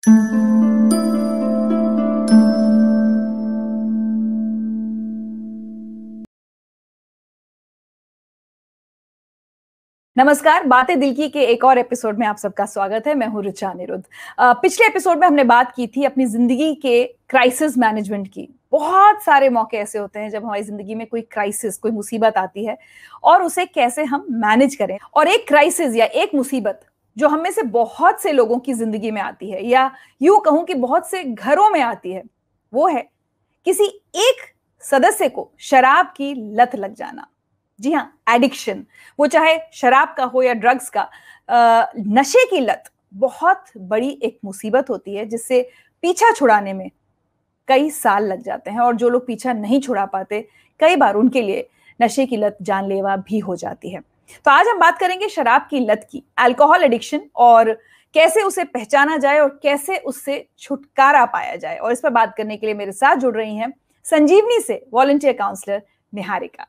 नमस्कार, बातें दिल की के एक और एपिसोड में आप सबका स्वागत है। मैं हूं ऋचा अनिरुद्ध। पिछले एपिसोड में हमने बात की थी अपनी जिंदगी के क्राइसिस मैनेजमेंट की। बहुत सारे मौके ऐसे होते हैं जब हमारी जिंदगी में कोई क्राइसिस, कोई मुसीबत आती है और उसे कैसे हम मैनेज करें। और एक क्राइसिस या एक मुसीबत जो हम में से बहुत से लोगों की जिंदगी में आती है, या यूं कहूं कि बहुत से घरों में आती है, वो है किसी एक सदस्य को शराब की लत लग जाना। जी हाँ, एडिक्शन। वो चाहे शराब का हो या ड्रग्स का। नशे की लत बहुत बड़ी एक मुसीबत होती है जिससे पीछा छुड़ाने में कई साल लग जाते हैं, और जो लोग पीछा नहीं छुड़ा पाते, कई बार उनके लिए नशे की लत जानलेवा भी हो जाती है। तो आज हम बात करेंगे शराब की लत की, अल्कोहल एडिक्शन, और कैसे उसे पहचाना जाए और कैसे उससे छुटकारा पाया जाए। और इस पर बात करने के लिए मेरे साथ जुड़ रही हैं संजीवनी से वॉलंटियर काउंसलर निहारिका।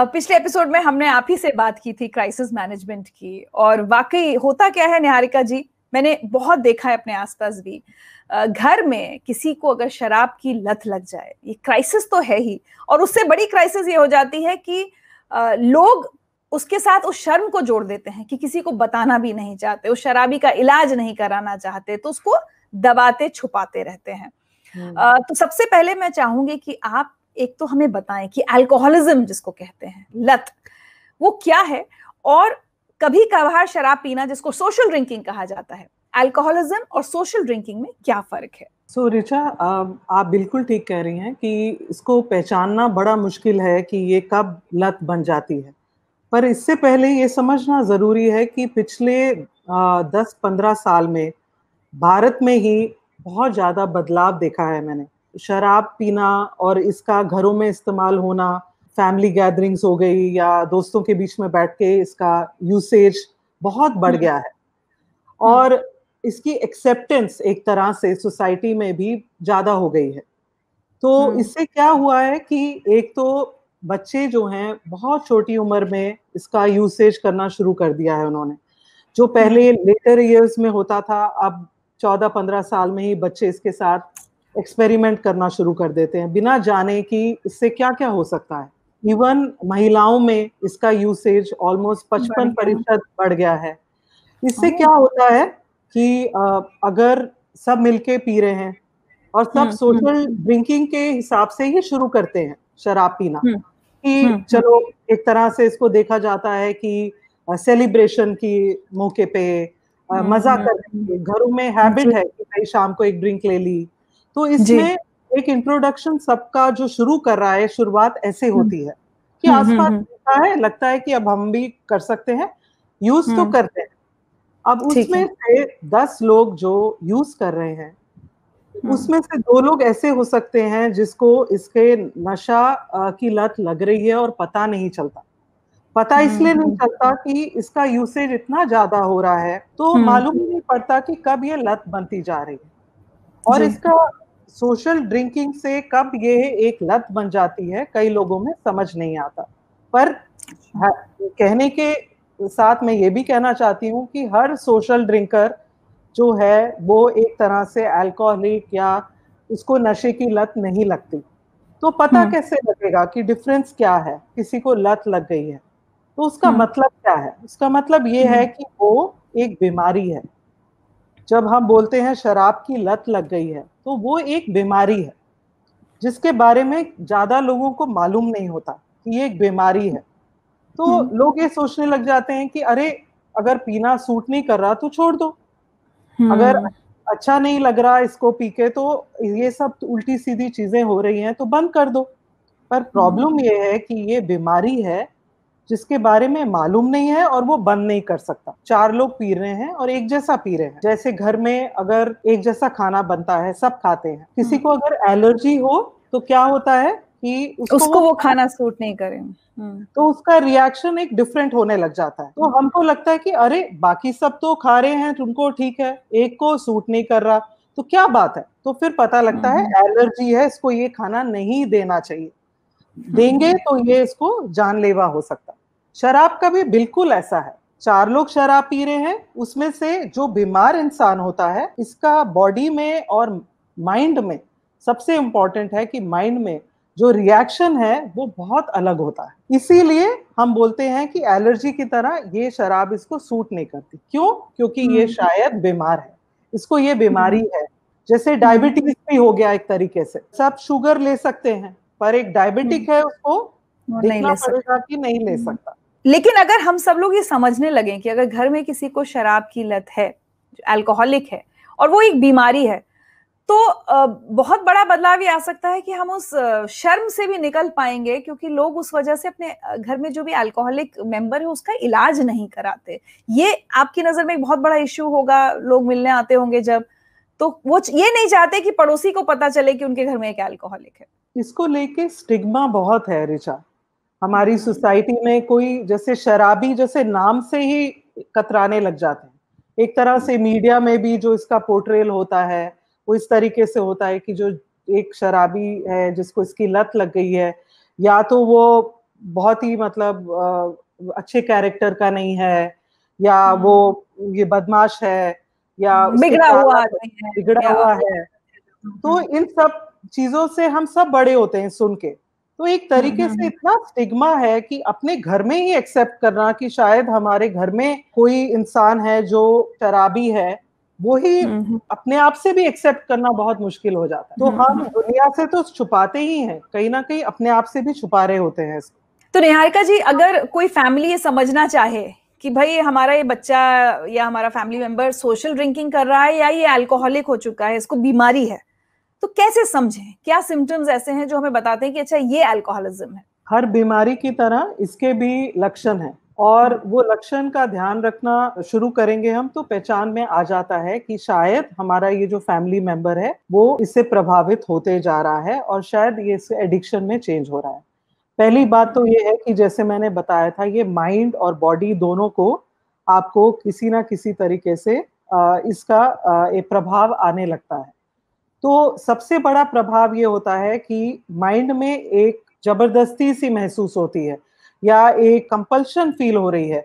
पिछले एपिसोड में हमने आप ही से बात की थी क्राइसिस मैनेजमेंट की, और वाकई होता क्या है निहारिका जी, मैंने बहुत देखा है अपने आसपास भी। घर में किसी को अगर शराब की लत लग जाए, ये क्राइसिस तो है ही, और उससे बड़ी क्राइसिस ये हो जाती है कि लोग उसके साथ उस शर्म को जोड़ देते हैं कि किसी को बताना भी नहीं चाहते, उस शराबी का इलाज नहीं कराना चाहते, तो उसको दबाते छुपाते रहते हैं। तो सबसे पहले मैं चाहूंगी कि आप एक तो हमें बताएं कि अल्कोहलिज्म जिसको कहते हैं, लत, वो क्या है, और कभी कभार शराब पीना जिसको सोशल ड्रिंकिंग कहा जाता है, अल्कोहलिज्म और सोशल ड्रिंकिंग में क्या फर्क है? ऋचा, आप बिल्कुल ठीक कह रही हैं कि इसको पहचानना बड़ा मुश्किल है कि ये कब लत बन जाती है। पर इससे पहले ये समझना जरूरी है कि पिछले 10-15 साल में भारत में ही बहुत ज्यादा बदलाव देखा है मैंने। शराब पीना और इसका घरों में इस्तेमाल होना, फैमिली गैदरिंग्स हो गई या दोस्तों के बीच में बैठ के इसका यूसेज बहुत बढ़ गया है, और इसकी एक्सेप्टेंस एक तरह से सोसाइटी में भी ज्यादा हो गई है। तो इससे क्या हुआ है कि एक तो बच्चे जो हैं बहुत छोटी उम्र में इसका यूसेज करना शुरू कर दिया है उन्होंने। जो पहले लेटर ईयर्स में होता था, अब 14-15 साल में ही बच्चे इसके साथ एक्सपेरिमेंट करना शुरू कर देते हैं बिना जाने कि इससे क्या क्या हो सकता है। इवन महिलाओं में इसका यूसेज ऑलमोस्ट 55% बढ़ गया है। इससे क्या होता है कि अगर सब मिलके पी रहे हैं और सब सोशल ड्रिंकिंग के हिसाब से ही शुरू करते हैं शराब पीना, कि चलो एक तरह से इसको देखा जाता है कि सेलिब्रेशन की मौके पे मजा करने, घरों में हैबिट है कि भाई शाम को एक ड्रिंक ले ली। तो इसमें एक इंट्रोडक्शन सबका जो शुरू कर रहा है, शुरुआत ऐसे होती है कि आसपास देखता है, लगता है कि अब हम भी कर सकते हैं, यूज तो करते हैं। अब उसमें से 10 लोग जो यूज कर रहे हैं, उसमें से 2 लोग ऐसे हो सकते हैं जिसको इसके नशा की लत लग रही है और पता नहीं चलता। पता इसलिए नहीं चलता कि इसका यूसेज इतना ज्यादा हो रहा है, तो मालूम ही नहीं पड़ता कि कब ये लत बनती जा रही है। और इसका सोशल ड्रिंकिंग से कब ये एक लत बन जाती है, कई लोगों में समझ नहीं आता। पर कहने के साथ मैं ये भी कहना चाहती हूँ कि हर सोशल ड्रिंकर जो है वो एक तरह से अल्कोहलिक या उसको नशे की लत नहीं लगती। तो पता कैसे लगेगा कि डिफरेंस क्या है? किसी को लत लग गई है तो उसका मतलब क्या है? उसका मतलब ये है कि वो एक बीमारी है। जब हम बोलते हैं शराब की लत लग गई है, तो वो एक बीमारी है जिसके बारे में ज्यादा लोगों को मालूम नहीं होता कि ये एक बीमारी है। तो लोग ये सोचने लग जाते हैं कि अरे, अगर पीना सूट नहीं कर रहा तो छोड़ दो, अगर अच्छा नहीं लग रहा इसको पी के, तो ये सब उल्टी सीधी चीजें हो रही हैं तो बंद कर दो। पर प्रॉब्लम ये है कि ये बीमारी है जिसके बारे में मालूम नहीं है और वो बंद नहीं कर सकता। 4 लोग पी रहे हैं और एक जैसा पी रहे हैं। जैसे घर में अगर एक जैसा खाना बनता है, सब खाते हैं, किसी को अगर एलर्जी हो तो क्या होता है कि उसको वो खाना सूट नहीं करे, तो उसका रिएक्शन एक डिफरेंट होने लग जाता है। तो हमको लगता है कि अरे, बाकी सब तो खा रहे हैं, तुमको ठीक है, एक को सूट नहीं कर रहा, तो क्या बात है। तो फिर पता लगता है एलर्जी है, इसको ये खाना नहीं देना चाहिए, देंगे तो ये इसको जानलेवा हो सकता है। शराब का भी बिल्कुल ऐसा है। 4 लोग शराब पी रहे हैं, उसमें से जो बीमार इंसान होता है, इसका बॉडी में और माइंड में, सबसे इंपॉर्टेंट है कि माइंड में जो रिएक्शन है वो बहुत अलग होता है। इसीलिए हम बोलते हैं कि एलर्जी की तरह ये शराब इसको सूट नहीं करती। क्यों? क्योंकि ये शायद बीमार है, इसको ये बीमारी है। जैसे डायबिटीज भी हो गया एक तरीके से, सब शुगर ले सकते हैं, पर एक डायबिटिक है उसको देखना पड़ेगा कि नहीं ले सकता। लेकिन अगर हम सब लोग ये समझने लगे कि अगर घर में किसी को शराब की लत है, अल्कोहलिक है, और वो एक बीमारी है, तो बहुत बड़ा बदलाव ये आ सकता है कि हम उस शर्म से भी निकल पाएंगे, क्योंकि लोग उस वजह से अपने घर में जो भी अल्कोहलिक मेंबर है उसका इलाज नहीं कराते। ये आपकी नजर में एक बहुत बड़ा इश्यू होगा, लोग मिलने आते होंगे जब, तो वो ये नहीं चाहते कि पड़ोसी को पता चले कि उनके घर में एक अल्कोहलिक है। इसको लेके स्टिग्मा बहुत है ऋचा, हमारी सोसाइटी में। कोई जैसे शराबी जैसे नाम से ही कतराने लग जाते हैं। एक तरह से मीडिया में भी जो इसका पोर्ट्रेल होता है वो इस तरीके से होता है कि जो एक शराबी है जिसको इसकी लत लग गई है, या तो वो बहुत ही मतलब अच्छे कैरेक्टर का नहीं है, या वो ये बदमाश है, या बिगड़ा हुआ आदमी है, बिगड़ा हुआ है। तो इन सब चीजों से हम सब बड़े होते हैं सुन के। तो एक तरीके से इतना स्टिग्मा है कि अपने घर में ही एक्सेप्ट करना कि शायद हमारे घर में कोई इंसान है जो शराबी है, वो ही अपने आप से भी एक्सेप्ट करना बहुत मुश्किल हो जाता है। तो हम दुनिया से तो छुपाते ही हैं, कहीं ना कहीं अपने आप से भी छुपा रहे होते हैं इसको। तो निहारिका जी, अगर कोई फैमिली ये समझना चाहे कि भाई हमारा ये बच्चा या हमारा फैमिली मेंबर सोशल ड्रिंकिंग कर रहा है या ये अल्कोहलिक हो चुका है, इसको बीमारी है, तो कैसे समझें? क्या सिम्टम्स ऐसे हैं जो हमें बताते हैं कि अच्छा ये अल्कोहलिज्म है? हर बीमारी की तरह इसके भी लक्षण हैं, और वो लक्षण का ध्यान रखना शुरू करेंगे हम तो पहचान में आ जाता है कि शायद हमारा ये जो फैमिली मेंबर है वो इससे प्रभावित होते जा रहा है, और शायद ये इससे एडिक्शन में चेंज हो रहा है। पहली बात तो ये है कि जैसे मैंने बताया था, ये माइंड और बॉडी दोनों को आपको किसी ना किसी तरीके से इसका एक प्रभाव आने लगता है। तो सबसे बड़ा प्रभाव ये होता है कि माइंड में एक जबरदस्ती सी महसूस होती है, या एक कंपल्शन फील हो रही है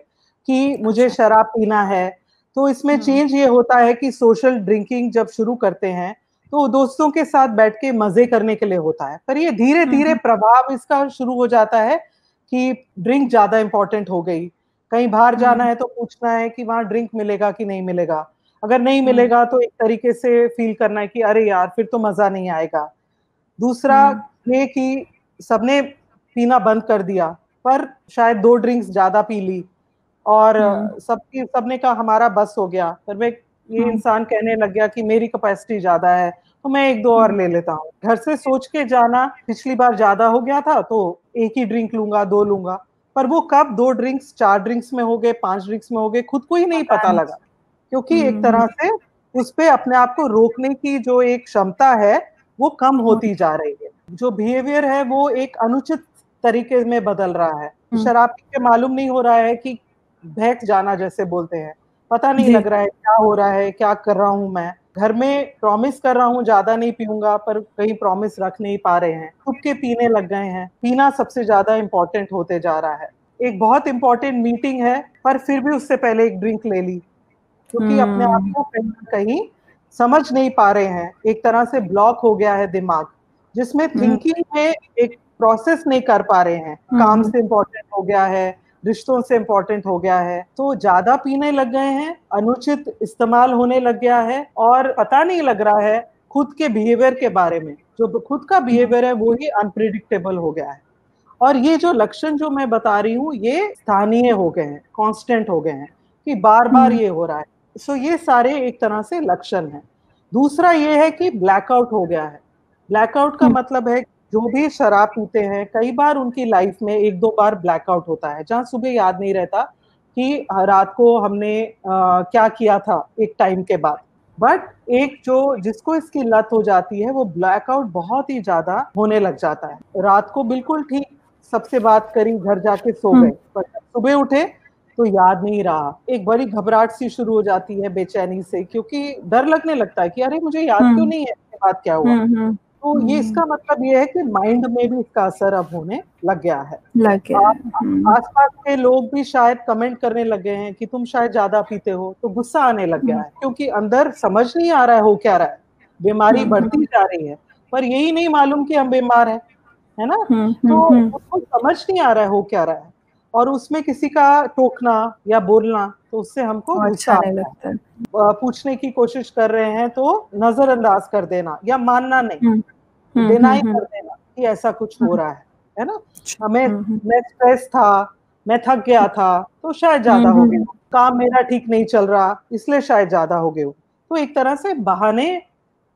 कि मुझे शराब पीना है। तो इसमें चेंज ये होता है कि सोशल ड्रिंकिंग जब शुरू करते हैं तो दोस्तों के साथ बैठ के मजे करने के लिए होता है, पर ये धीरे धीरे प्रभाव इसका शुरू हो जाता है कि ड्रिंक ज्यादा इंपॉर्टेंट हो गई। कहीं बाहर जाना है तो पूछना है कि वहां ड्रिंक मिलेगा कि नहीं मिलेगा, अगर नहीं मिलेगा तो एक तरीके से फील करना है कि अरे यार फिर तो मजा नहीं आएगा। दूसरा ये कि सबने पीना बंद कर दिया, पर शायद 2 ड्रिंक्स ज्यादा पी ली, और सबने कहा हमारा बस हो गया, पर ये इंसान कहने लग गया कि मेरी कैपेसिटी ज्यादा है तो मैं 1-2 और ले लेता हूँ। घर से सोच के जाना पिछली बार ज्यादा हो गया था तो 1 ही ड्रिंक लूंगा, 2 लूंगा, पर वो कब 2 ड्रिंक्स 4 ड्रिंक्स में हो गए, 5 ड्रिंक्स में हो गए, खुद को ही नहीं पता लगा। क्योंकि एक तरह से उस पे अपने आप को रोकने की जो एक क्षमता है वो कम होती जा रही है। जो बिहेवियर है वो एक अनुचित तरीके में बदल रहा है। शराब पी के मालूम नहीं हो रहा है कि बहक जाना जैसे बोलते हैं, पता नहीं लग रहा है क्या हो रहा है, क्या कर रहा हूँ मैं। घर में प्रॉमिस कर रहा हूँ ज्यादा नहीं पीऊंगा, पर कहीं प्रॉमिस रख नहीं पा रहे हैं, छुप के पीने लग गए हैं। पीना सबसे ज्यादा इंपॉर्टेंट होते जा रहा है। एक बहुत इंपॉर्टेंट मीटिंग है पर फिर भी उससे पहले एक ड्रिंक ले ली, क्योंकि अपने आप को कहीं ना कहीं समझ नहीं पा रहे हैं। एक तरह से ब्लॉक हो गया है दिमाग, जिसमें थिंकिंग में एक प्रोसेस नहीं कर पा रहे हैं। काम से इम्पोर्टेंट हो गया है, रिश्तों से इम्पोर्टेंट हो गया है, तो ज्यादा पीने लग गए हैं, अनुचित इस्तेमाल होने लग गया है, और पता नहीं लग रहा है खुद के बिहेवियर के बारे में। जो खुद का बिहेवियर है वो ही अनप्रिडिक्टेबल हो गया है। और ये जो लक्षण जो मैं बता रही हूँ ये स्थानीय हो गए हैं, कांस्टेंट हो गए हैं, कि बार बार ये हो रहा है। सो ये सारे एक तरह से लक्षण हैं। दूसरा ये है कि ब्लैकआउट हो गया है। ब्लैकआउट का मतलब है जो भी शराब पीते हैं कई बार उनकी लाइफ में 1-2 बार ब्लैकआउट होता है, जहां सुबह याद नहीं रहता कि रात को हमने क्या किया था एक टाइम के बाद। बट एक जो जिसको इसकी लत हो जाती है वो ब्लैकआउट बहुत ही ज्यादा होने लग जाता है। रात को बिल्कुल ठीक सबसे बात करी, घर जाके सो गए, पर सुबह उठे तो याद नहीं रहा। एक बड़ी घबराहट सी शुरू हो जाती है बेचैनी से, क्योंकि डर लगने लगता है कि अरे मुझे याद क्यों नहीं है इसके बाद क्या हुआ। तो ये इसका मतलब ये है कि माइंड में भी इसका असर अब होने लग गया है। लग गया। आसपास के लोग भी शायद कमेंट करने लगे हैं कि तुम शायद ज्यादा पीते हो, तो गुस्सा आने लग गया है, क्योंकि अंदर समझ नहीं आ रहा है हो क्या रहा है, बीमारी बढ़ती जा रही है, पर यही नहीं मालूम कि हम बीमार हैं, है ना। तो उसको समझ नहीं आ रहा है हो क्या रहा है, और उसमें किसी का टोकना या बोलना, तो उससे हमको गुस्सा अच्छा नहीं आता है। लगता। पूछने की कोशिश कर रहे हैं तो नजरअंदाज कर देना या मानना नहीं, डिनाई कर देना कि ऐसा कुछ हो रहा है ना। मैं स्ट्रेस था, मैं थक गया था, तो शायद ज्यादा हो गया, काम मेरा ठीक नहीं चल रहा इसलिए शायद ज्यादा हो गए। तो एक तरह से बहाने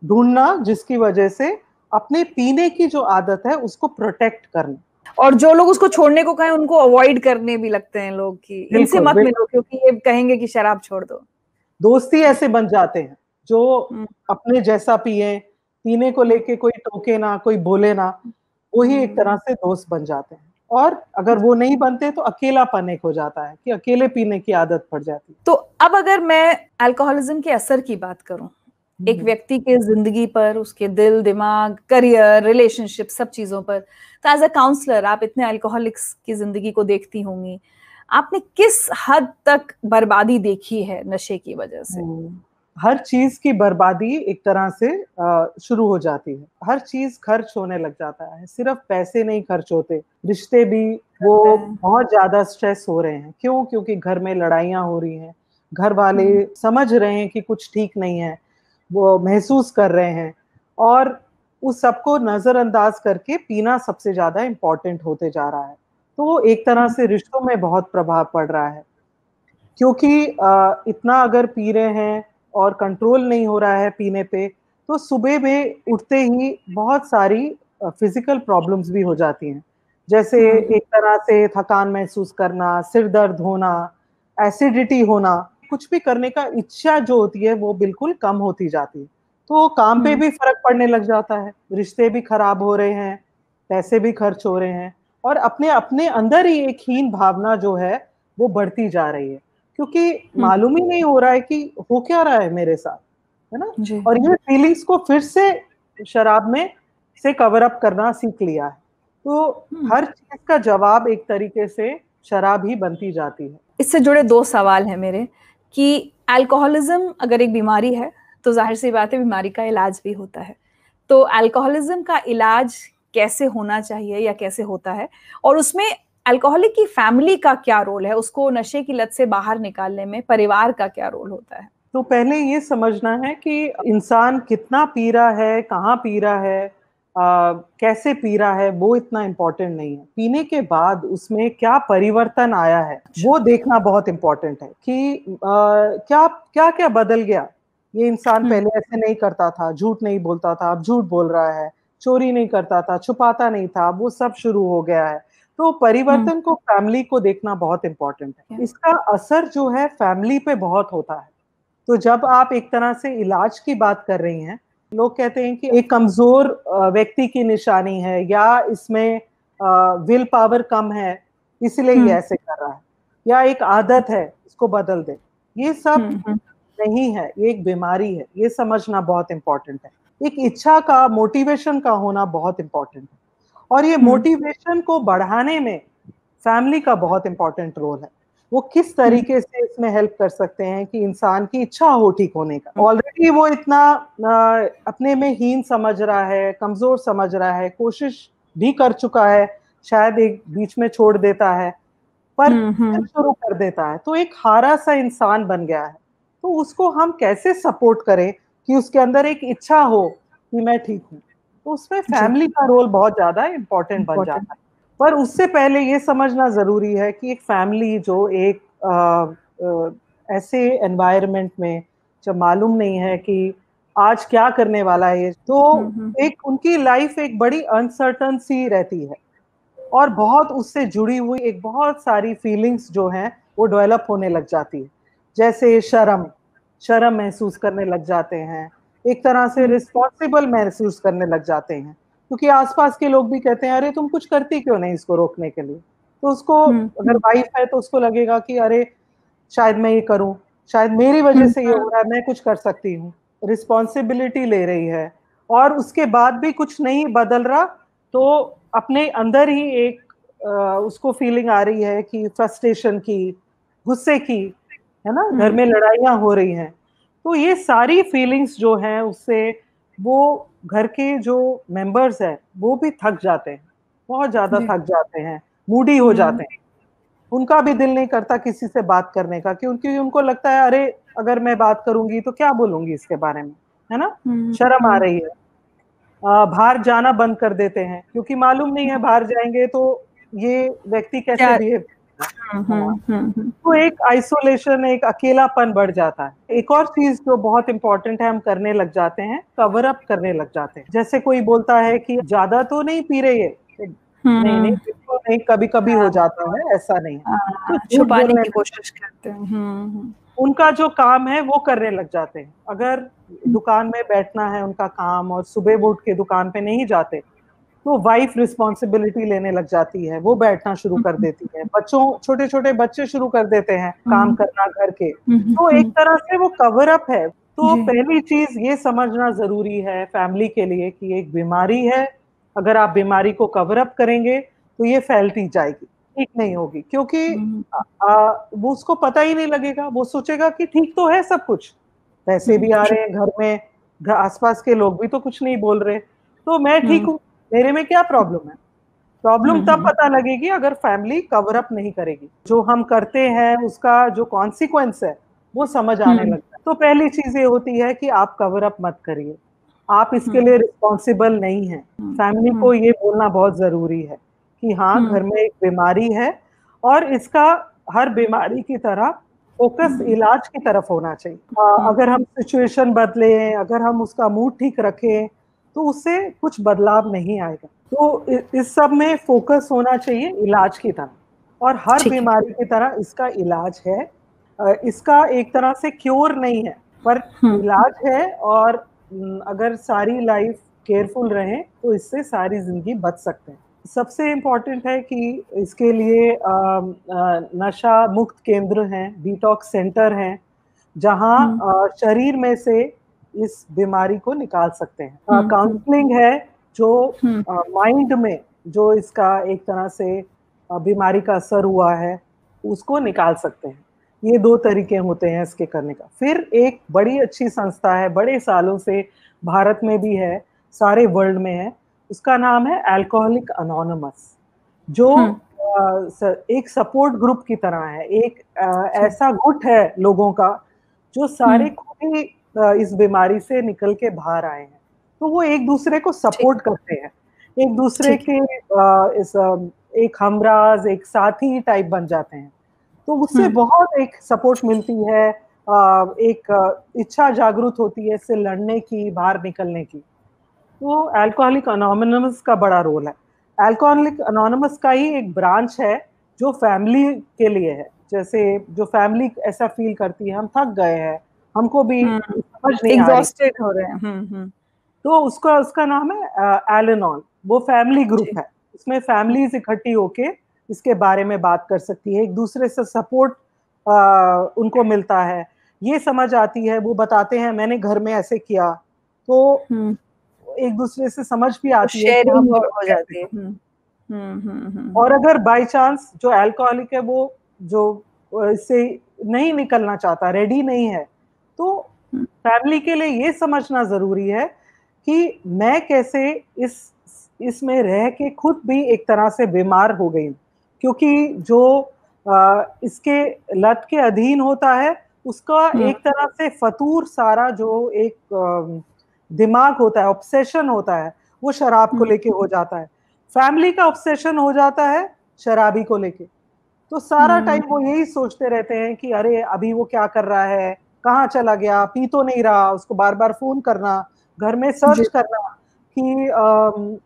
ढूंढना जिसकी वजह से अपने पीने की जो आदत है उसको प्रोटेक्ट करना। और जो लोग उसको छोड़ने को कहें उनको अवॉइड करने भी लगते हैं लोग कि इनसे मत मिलो क्योंकि ये कहेंगे कि शराब छोड़ दो। दोस्ती ऐसे बन जाते हैं जो अपने जैसा पिए, पीने को लेके कोई टोके ना, कोई बोले ना, वही एक तरह से दोस्त बन जाते हैं। और अगर वो नहीं बनते तो अकेलापन एक हो जाता है कि अकेले पीने की आदत पड़ जाती है। तो अब अगर मैं अल्कोहलिज्म के असर की बात करूं एक व्यक्ति के जिंदगी पर, उसके दिल, दिमाग, करियर, रिलेशनशिप, सब चीजों पर, तो एज अ काउंसलर आप इतने अल्कोहलिक्स की जिंदगी को देखती होंगी, आपने किस हद तक बर्बादी देखी है नशे की वजह से? हर चीज की बर्बादी एक तरह से शुरू हो जाती है। हर चीज खर्च होने लग जाता है, सिर्फ पैसे नहीं खर्च होते, रिश्ते भी वो बहुत ज्यादा स्ट्रेस हो रहे हैं। क्यों? क्योंकि घर में लड़ाइयाँ हो रही हैं, घर वाले समझ रहे हैं कि कुछ ठीक नहीं है, वो महसूस कर रहे हैं, और उस सबको नजरअंदाज करके पीना सबसे ज्यादा इम्पोर्टेंट होते जा रहा है। तो एक तरह से रिश्तों में बहुत प्रभाव पड़ रहा है, क्योंकि इतना अगर पी रहे हैं और कंट्रोल नहीं हो रहा है पीने पे, तो सुबह में उठते ही बहुत सारी फिजिकल प्रॉब्लम्स भी हो जाती हैं। जैसे एक तरह से थकान महसूस करना, सिर दर्द होना, एसिडिटी होना, कुछ भी करने का इच्छा जो होती है वो बिल्कुल कम होती जाती है। तो काम पे भी फर्क पड़ने लग जाता है, रिश्ते भी खराब हो रहे हैं, पैसे भी खर्च हो रहे हैं, और अपने अपने अंदर ही एक हीन भावना जो है वो बढ़ती जा रही है, क्योंकि मालूम ही नहीं हो रहा है कि हो क्या रहा है मेरे साथ, है ना। और ये फीलिंग्स को फिर से शराब में से कवर अप करना सीख लिया है। तो हर चीज का जवाब एक तरीके से शराब ही बनती जाती है। इससे जुड़े दो सवाल हैं मेरे कि अल्कोहलिज्म अगर एक बीमारी है तो जाहिर सी बात है बीमारी का इलाज भी होता है। तो अल्कोहलिज्म का इलाज कैसे होना चाहिए या कैसे होता है, और उसमें अल्कोहलिक की फैमिली का क्या रोल है, उसको नशे की लत से बाहर निकालने में परिवार का क्या रोल होता है? तो पहले ये समझना है कि इंसान कितना पी रहा है, कहाँ पी रहा है, कैसे पी रहा है, वो इतना इम्पोर्टेंट नहीं है। पीने के बाद उसमें क्या परिवर्तन आया है वो देखना बहुत इम्पोर्टेंट है कि क्या क्या क्या बदल गया। ये इंसान पहले ऐसे नहीं करता था, झूठ नहीं बोलता था, अब झूठ बोल रहा है, चोरी नहीं करता था, छुपाता नहीं था, वो सब शुरू हो गया है। तो परिवर्तन को, फैमिली को देखना बहुत इम्पोर्टेंट है। इसका असर जो है फैमिली पे बहुत होता है। तो जब आप एक तरह से इलाज की बात कर रही हैं, लोग कहते हैं कि एक कमजोर व्यक्ति की निशानी है, या इसमें विल पावर कम है इसलिए ये ऐसे कर रहा है, या एक आदत है इसको बदल दे। ये सब नहीं है, ये एक बीमारी है, ये समझना बहुत इंपॉर्टेंट है। एक इच्छा का, मोटिवेशन का होना बहुत इंपॉर्टेंट है, और ये मोटिवेशन को बढ़ाने में फैमिली का बहुत इंपॉर्टेंट रोल है। वो किस तरीके से इसमें हेल्प कर सकते हैं कि इंसान की इच्छा हो ठीक होने का। ऑलरेडी वो इतना अपने में हीन समझ रहा है, कमजोर समझ रहा है, कोशिश भी कर चुका है, शायद एक बीच में छोड़ देता है, पर फिर शुरू कर देता है, तो एक हारा सा इंसान बन गया है। तो उसको हम कैसे सपोर्ट करें कि उसके अंदर एक इच्छा हो कि मैं ठीक हूँ। तो उसमें फैमिली का रोल बहुत ज्यादा इम्पोर्टेंट बन जाता है। पर उससे पहले ये समझना जरूरी है कि एक फैमिली जो एक ऐसे एनवायरनमेंट में जब मालूम नहीं है कि आज क्या करने वाला है, तो एक उनकी लाइफ एक बड़ी अनसर्टन सी रहती है, और बहुत उससे जुड़ी हुई एक बहुत सारी फीलिंग्स जो हैं वो डेवलप होने लग जाती है। जैसे शर्म शर्म महसूस करने लग जाते हैं, एक तरह से रिस्पॉन्सिबल महसूस करने लग जाते हैं, क्योंकि आसपास के लोग भी कहते हैं अरे तुम कुछ करती क्यों नहीं इसको रोकने के लिए। तो उसको, अगर वाइफ है तो उसको लगेगा कि अरे शायद मैं ये करूं, शायद मेरी वजह से ये हो रहा है, मैं कुछ कर सकती हूँ, रिस्पॉन्सिबिलिटी ले रही है, और उसके बाद भी कुछ नहीं बदल रहा, तो अपने अंदर ही एक उसको फीलिंग आ रही है कि फ्रस्ट्रेशन की, गुस्से की, है ना, घर में लड़ाइयाँ हो रही हैं। तो ये सारी फीलिंग्स जो हैं उससे वो घर के जो मेंबर्स हैं वो भी थक जाते हैं, बहुत ज्यादा थक जाते हैं, मूडी हो जाते हैं। उनका भी दिल नहीं करता किसी से बात करने का, क्योंकि उनको लगता है अरे अगर मैं बात करूंगी तो क्या बोलूंगी इसके बारे में, है ना, शर्म आ रही है। बाहर जाना बंद कर देते हैं क्योंकि मालूम नहीं है बाहर जाएंगे तो ये व्यक्ति कैसे बिहेव करेगा। तो एक आइसोलेशन, एक अकेलापन बढ़ जाता है। एक और चीज जो बहुत इंपॉर्टेंट है, हम करने लग जाते हैं, कवर अप करने लग जाते हैं। जैसे कोई बोलता है कि ज्यादा तो नहीं पी रहे ये, नहीं नहीं बिल्कुल नहीं, कभी कभी हो जाता है, ऐसा नहीं है, तो झूठ छुपाने बोलने की कोशिश करते हैं। उनका जो काम है वो करने लग जाते हैं। अगर दुकान में बैठना है उनका काम और सुबह वो उठ के दुकान पे नहीं जाते, तो वाइफ रिस्पॉन्सिबिलिटी लेने लग जाती है, वो बैठना शुरू कर देती है, बच्चों, छोटे छोटे बच्चे शुरू कर देते हैं काम करना घर के। तो एक तरह से वो कवर अप है। तो पहली चीज ये समझना जरूरी है फैमिली के लिए कि एक बीमारी है, अगर आप बीमारी को कवर अप करेंगे तो ये फैलती जाएगी, ठीक नहीं होगी, क्योंकि वो उसको पता ही नहीं लगेगा, वो सोचेगा कि ठीक तो है सब कुछ, पैसे भी आ रहे हैं घर में, आसपास के लोग भी तो कुछ नहीं बोल रहे, तो मैं ठीक हूँ, मेरे में क्या प्रॉब्लम है। प्रॉब्लम तब पता लगेगी अगर फैमिली कवर अप नहीं करेगी, जो हम करते हैं उसका जो कॉन्सिक्वेंस है वो समझ आने लगता है। तो पहली चीज ये होती है कि आप कवर अप मत करिए, आप इसके लिए रिस्पॉन्सिबल नहीं है। फैमिली को ये बोलना बहुत जरूरी है कि हाँ घर में एक बीमारी है और इसका हर बीमारी की तरह फोकस इलाज की तरफ होना चाहिए। अगर हम सिचुएशन बदले, अगर हम उसका मूड ठीक रखें तो उससे कुछ बदलाव नहीं आएगा। तो इस सब में फोकस होना चाहिए इलाज की तरफ, और हर बीमारी की तरह इसका इलाज है। इसका एक तरह से क्योर नहीं है पर इलाज है, और अगर सारी लाइफ केयरफुल रहे तो इससे सारी जिंदगी बच सकते हैं। सबसे इम्पोर्टेंट है कि इसके लिए नशा मुक्त केंद्र हैं, डिटॉक्स सेंटर हैं, जहाँ शरीर में से इस बीमारी को निकाल सकते हैं। काउंसलिंग है जो माइंड में जो इसका एक तरह से बीमारी का असर हुआ है उसको निकाल सकते हैं। ये दो तरीके होते हैं इसके करने का। फिर एक बड़ी अच्छी संस्था है, बड़े सालों से भारत में भी है, सारे वर्ल्ड में है, उसका नाम है अल्कोहलिक अनोनिमस, जो एक सपोर्ट ग्रुप की तरह है, एक ऐसा गुट है लोगों का जो सारे खुद ही इस बीमारी से निकल के बाहर आए हैं। तो वो एक दूसरे को सपोर्ट करते हैं, एक दूसरे के एक हमराज, एक साथी टाइप बन जाते हैं। तो उससे बहुत एक सपोर्ट मिलती है, एक इच्छा जागृत होती है इससे लड़ने की, बाहर निकलने की। तो अल्कोहलिक अनोनिमस का बड़ा रोल है। अल्कोहलिक अनोनिमस का ही एक ब्रांच है जो फैमिली के लिए है। जैसे जो फैमिली ऐसा फील करती है हम थक गए हैं, हमको भी समझ नहीं आ रही, एग्जॉस्टेड हो रहे हैं, तो उसका नाम है एल-एनॉल। वो फैमिली ग्रुप है, उसमें फैमिलीज इकट्ठी होके इसके बारे में बात कर सकती है, एक दूसरे से सपोर्ट उनको मिलता है, ये समझ आती है, वो बताते हैं मैंने घर में ऐसे किया, तो एक दूसरे से समझ भी आती है कि हम हो जाती है। और अगर बाय चांस जो अल्कोहलिक है वो जो इससे नहीं निकलना चाहता, रेडी नहीं है, तो फैमिली के लिए ये समझना जरूरी है कि मैं कैसे इसमें रह के खुद भी एक तरह से बीमार हो गई, क्योंकि जो इसके लत के अधीन होता है उसका एक तरह से फतूर सारा जो एक दिमाग होता है, ऑब्सेशन होता है, वो शराब को लेके हो जाता है। फैमिली का ऑब्सेशन हो जाता है शराबी को लेके, तो सारा टाइम वो यही सोचते रहते हैं कि अरे अभी वो क्या कर रहा है, कहाँ चला गया, पी तो नहीं रहा, उसको बार बार फोन करना, घर में सर्च करना कि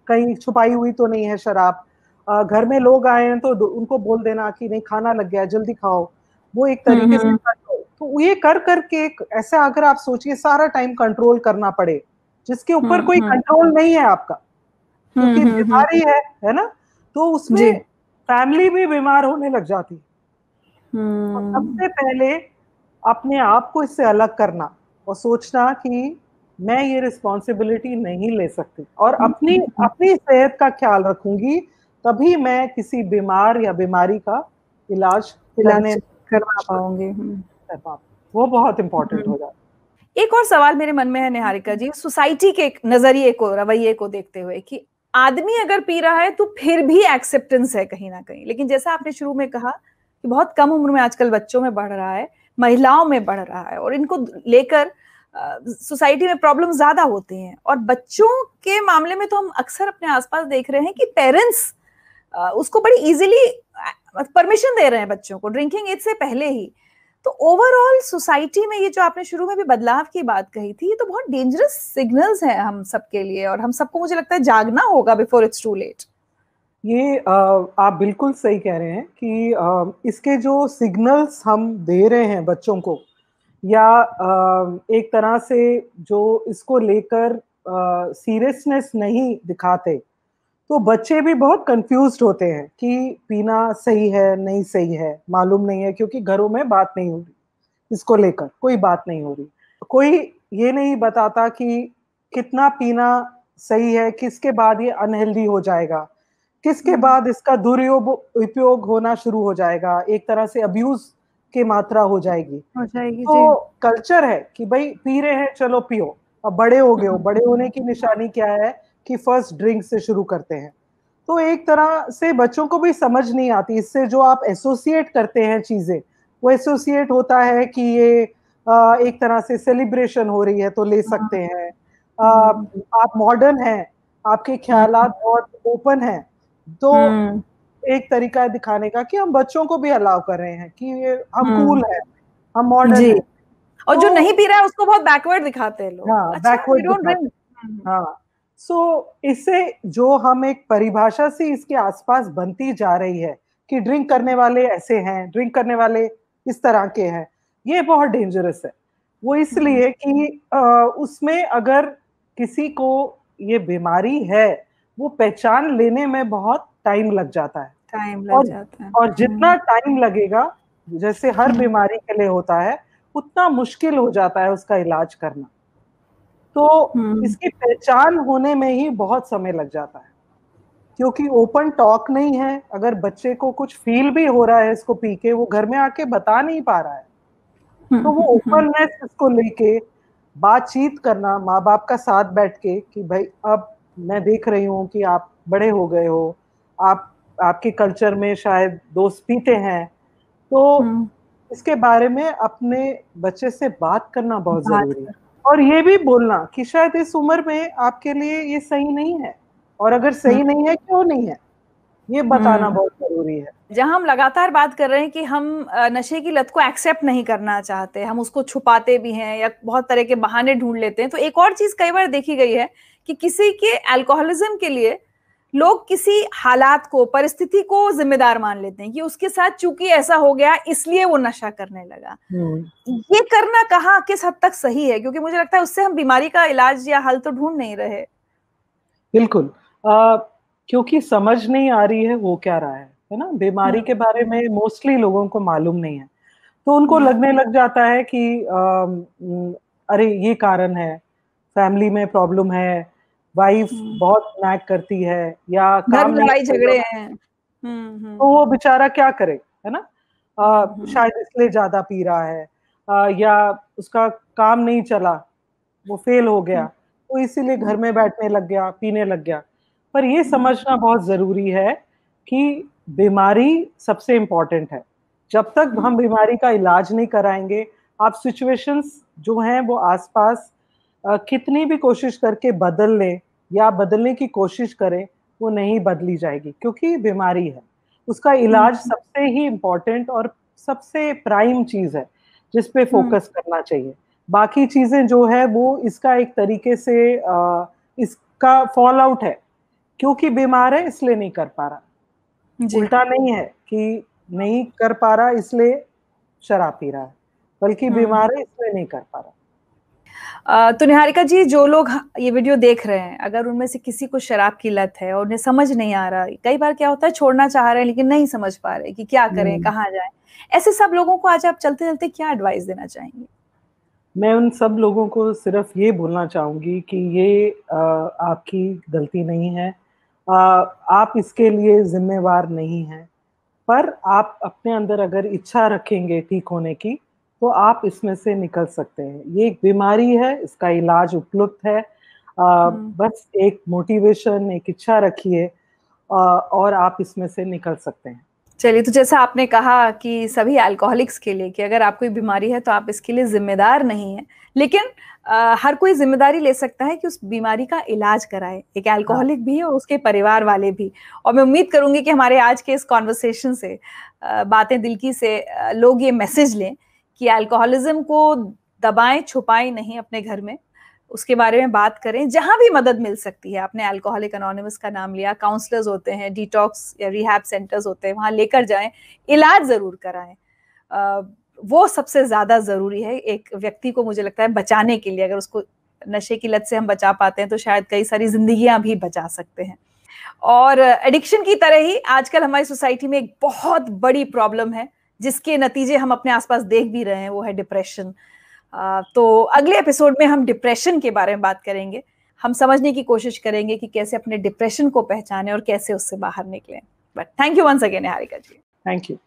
कहीं छुपाई हुई तो नहीं है शराब, घर में लोग आए हैं तो उनको बोल देना कि नहीं खाना लग गया जल्दी खाओ, वो एक तरीके से तो ये कर करके ऐसा अगर आप सोचिए सारा टाइम कंट्रोल करना पड़े जिसके ऊपर कोई कंट्रोल नहीं है आपका, क्योंकि बीमारी है ना, तो उसमें फैमिली भी बीमार होने लग जाती है। तो सबसे पहले अपने आप को इससे अलग करना और सोचना कि मैं ये रिस्पॉन्सिबिलिटी नहीं ले सकती और अपनी अपनी सेहत का ख्याल रखूंगी, तभी मैं किसी बीमार या बीमारी का इलाज करवा पाऊंगी। कर पाऊँ। वो बहुत इंपॉर्टेंट हो जाता है। एक और सवाल मेरे मन में है निहारिका जी, सोसाइटी के नजरिए को, रवैये को देखते हुए, कि आदमी अगर पी रहा है तो फिर भी एक्सेप्टेंस है कहीं ना कहीं, लेकिन जैसा आपने शुरू में कहा कि बहुत कम उम्र में आजकल बच्चों में बढ़ रहा है, महिलाओं में बढ़ रहा है, और इनको लेकर सोसाइटी में प्रॉब्लम ज्यादा होती हैं। और बच्चों के मामले में तो हम अक्सर अपने आसपास देख रहे हैं कि पेरेंट्स उसको बड़ी इजीली परमिशन दे रहे हैं बच्चों को, ड्रिंकिंग एज से पहले ही। तो ओवरऑल सोसाइटी में ये जो आपने शुरू में भी बदलाव की बात कही थी, ये तो बहुत डेंजरस सिग्नल्स हैं हम सबके लिए, और हम सबको मुझे लगता है जागना होगा बिफोर इट्स टू लेट। ये आप बिल्कुल सही कह रहे हैं कि इसके जो सिग्नल्स हम दे रहे हैं बच्चों को, या एक तरह से जो इसको लेकर सीरियसनेस नहीं दिखाते, तो बच्चे भी बहुत कंफ्यूज्ड होते हैं कि पीना सही है नहीं सही है, मालूम नहीं है, क्योंकि घरों में बात नहीं हो रही, इसको लेकर कोई बात नहीं हो रही। कोई ये नहीं बताता कि कितना पीना सही है, किसके बाद ये अनहेल्दी हो जाएगा, किसके बाद इसका दुरुपयोग होना शुरू हो जाएगा, एक तरह से अब्यूज की मात्रा हो जाएगी। तो कल्चर है कि भाई पी रहे हैं, चलो पियो, अब बड़े हो गए हो। बड़े होने की निशानी क्या है कि फर्स्ट ड्रिंक से शुरू करते हैं। तो एक तरह से बच्चों को भी समझ नहीं आती, इससे जो आप एसोसिएट करते हैं चीजें, वो एसोसिएट होता है कि ये एक तरह से सेलिब्रेशन हो रही है तो ले सकते हैं। आप मॉडर्न हैं, आपके ख्यालात बहुत ओपन हैं, तो एक तरीका है दिखाने का कि हम बच्चों को भी अलाउ कर रहे हैं कि ये हम कूल है, हम मॉडर्न है। और जो नहीं पी रहा है उसको बहुत बैकवर्ड दिखाते हैं लोग। हाँ, बैकवर्ड। हाँ, सो इससे जो हम एक परिभाषा से इसके आसपास बनती जा रही है कि ड्रिंक करने वाले ऐसे हैं, ड्रिंक करने वाले इस तरह के हैं, ये बहुत डेंजरस है। वो इसलिए कि उसमें अगर किसी को ये बीमारी है, वो पहचान लेने में बहुत टाइम लग जाता है। और जितना टाइम लगेगा, जैसे हर बीमारी के लिए होता है, उतना मुश्किल हो जाता है उसका इलाज करना। तो इसकी पहचान होने में ही बहुत समय लग जाता है, क्योंकि ओपन टॉक नहीं है। अगर बच्चे को कुछ फील भी हो रहा है इसको पी के, वो घर में आके बता नहीं पा रहा है, तो वो ओपननेस इसको लेके बातचीत करना, माँ बाप का साथ बैठ के कि भाई अब मैं देख रही हूँ कि आप बड़े हो गए हो, आपके कल्चर में शायद दोस्त पीते हैं, तो इसके बारे में अपने बच्चे से बात करना बहुत जरूरी है। और ये भी बोलना कि शायद इस उम्र में आपके लिए ये सही नहीं है, और अगर सही नहीं है क्यों नहीं है, ये बताना बहुत जरूरी है। जहां हम लगातार बात कर रहे हैं कि हम नशे की लत को एक्सेप्ट नहीं करना चाहते, हम उसको छुपाते भी हैं या बहुत तरह के बहाने ढूंढ लेते हैं, तो एक और चीज कई बार देखी गई है कि किसी के अल्कोहलिज्म के लिए लोग किसी हालात को, परिस्थिति को जिम्मेदार मान लेते हैं कि उसके साथ चूंकि ऐसा हो गया इसलिए वो नशा करने लगा। ये करना कहाँ किस हद तक सही है? क्योंकि मुझे लगता है उससे हम बीमारी का इलाज या हल तो ढूंढ नहीं रहे। बिल्कुल, क्योंकि समझ नहीं आ रही है वो क्या रहा है ना। बीमारी के बारे में मोस्टली लोगों को मालूम नहीं है, तो उनको लगने लग जाता है कि अरे ये कारण है, फैमिली में प्रॉब्लम है, वाइफ बहुत नैग करती है, या काम नहीं, लड़ाई झगड़े हैं, तो वो बेचारा क्या करे, है ना। शायद इसलिए ज्यादा पी रहा है, या उसका काम नहीं चला, वो फेल हो गया, तो इसीलिए घर में बैठने लग गया, पीने लग गया। पर ये समझना बहुत जरूरी है कि बीमारी सबसे इम्पोर्टेंट है। जब तक हम बीमारी का इलाज नहीं कराएंगे, आप सिचुएशंस जो हैं वो आसपास कितनी भी कोशिश करके बदल लें या बदलने की कोशिश करें, वो नहीं बदली जाएगी, क्योंकि बीमारी है। उसका इलाज सबसे ही इम्पोर्टेंट और सबसे प्राइम चीज है जिस पे फोकस करना चाहिए। बाकी चीजें जो है वो इसका एक तरीके से इसका फॉल आउट है, क्योंकि बीमार है इसलिए नहीं कर पा रहा। उल्टा नहीं है कि नहीं कर पा रहा इसलिए शराब पी रहा है, बल्कि बीमार है इसलिए नहीं कर पा रहा। तो निहारिका जी, जो लोग ये वीडियो देख रहे हैं, अगर उनमें से किसी को शराब की लत है और उन्हें समझ नहीं आ रहा, कई बार क्या होता है छोड़ना चाह रहे हैं लेकिन नहीं समझ पा रहे कि क्या करें, कहाँ जाएं, ऐसे सब लोगों को आज आप चलते चलते क्या एडवाइस देना चाहेंगे? मैं उन सब लोगों को सिर्फ ये बोलना चाहूँगी कि ये आपकी गलती नहीं है। आप इसके लिए ज़िम्मेवार नहीं हैं, पर आप अपने अंदर अगर इच्छा रखेंगे ठीक होने की, तो आप इसमें से निकल सकते हैं। ये एक बीमारी है, इसका इलाज उपलब्ध है। बस एक मोटिवेशन, एक इच्छा रखिए और आप इसमें से निकल सकते हैं। चलिए, तो जैसा आपने कहा कि सभी अल्कोहलिक्स के लिए कि अगर आपको कोई बीमारी है तो आप इसके लिए जिम्मेदार नहीं हैं, लेकिन हर कोई जिम्मेदारी ले सकता है कि उस बीमारी का इलाज कराए। एक अल्कोहलिक भी है और उसके परिवार वाले भी। और मैं उम्मीद करूंगी कि हमारे आज के इस कॉन्वर्सेशन से, बातें दिल की से, लोग ये मैसेज लें कि अल्कोहलिज्म को दबाएं छुपाएं नहीं अपने घर में, उसके बारे में बात करें। जहां भी मदद मिल सकती है, आपने अल्कोहलिक एनोनिमस का नाम लिया, काउंसलर्स होते हैं, डिटॉक्स या रिहैब सेंटर्स होते हैं, वहां लेकर जाएं, इलाज जरूर कराएं। वो सबसे ज्यादा जरूरी है एक व्यक्ति को, मुझे लगता है, बचाने के लिए। अगर उसको नशे की लत से हम बचा पाते हैं तो शायद कई सारी जिंदगियां भी बचा सकते हैं। और एडिक्शन की तरह ही आजकल हमारी सोसाइटी में एक बहुत बड़ी प्रॉब्लम है, जिसके नतीजे हम अपने आसपास देख भी रहे हैं, वो है डिप्रेशन। तो अगले एपिसोड में हम डिप्रेशन के बारे में बात करेंगे। हम समझने की कोशिश करेंगे कि कैसे अपने डिप्रेशन को पहचानें और कैसे उससे बाहर निकलें। बट थैंक यू वंस अगेन निहारिका जी। Thank you.